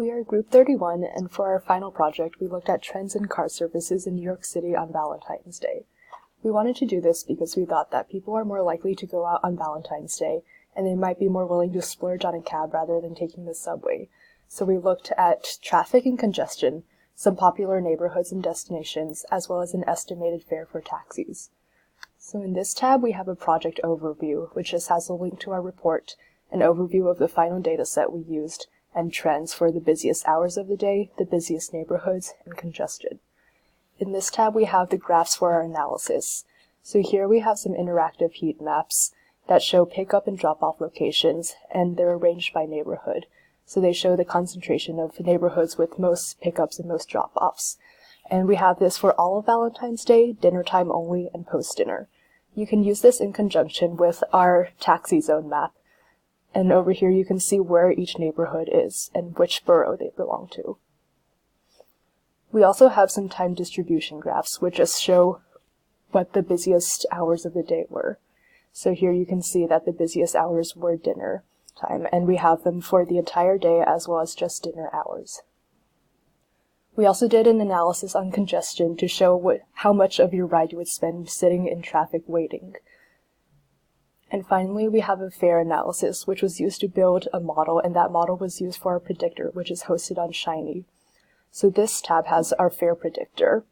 We are Group 31, and for our final project, we looked at trends in car services in New York City on Valentine's Day. We wanted to do this because we thought that people are more likely to go out on Valentine's Day, and they might be more willing to splurge on a cab rather than taking the subway. So we looked at traffic and congestion, some popular neighborhoods and destinations, as well as an estimated fare for taxis. So in this tab, we have a project overview, which just has a link to our report, an overview of the final data set we used, and trends for the busiest hours of the day, the busiest neighborhoods, and congestion. In this tab, we have the graphs for our analysis. So here we have some interactive heat maps that show pickup and drop-off locations, and they're arranged by neighborhood. So they show the concentration of neighborhoods with most pickups and most drop-offs. And we have this for all of Valentine's Day, dinner time only, and post-dinner. You can use this in conjunction with our taxi zone map. And over here you can see where each neighborhood is and which borough they belong to. We also have some time distribution graphs, which just show what the busiest hours of the day were. So here you can see that the busiest hours were dinner time, and we have them for the entire day as well as just dinner hours. We also did an analysis on congestion to show how much of your ride you would spend sitting in traffic waiting. And finally, we have a fare analysis, which was used to build a model, and that model was used for our predictor, which is hosted on Shiny. So this tab has our fare predictor,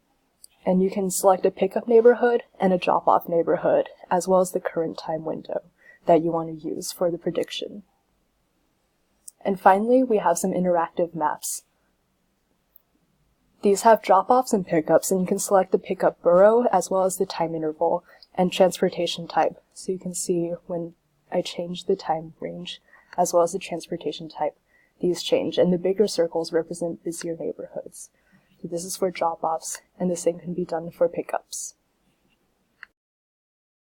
and you can select a pickup neighborhood and a drop-off neighborhood, as well as the current time window that you want to use for the prediction. And finally, we have some interactive maps. These have drop-offs and pickups, and you can select the pickup borough as well as the time interval and transportation type. So you can see when I change the time range as well as the transportation type, these change, and the bigger circles represent busier neighborhoods. So this is for drop-offs, and the same can be done for pickups.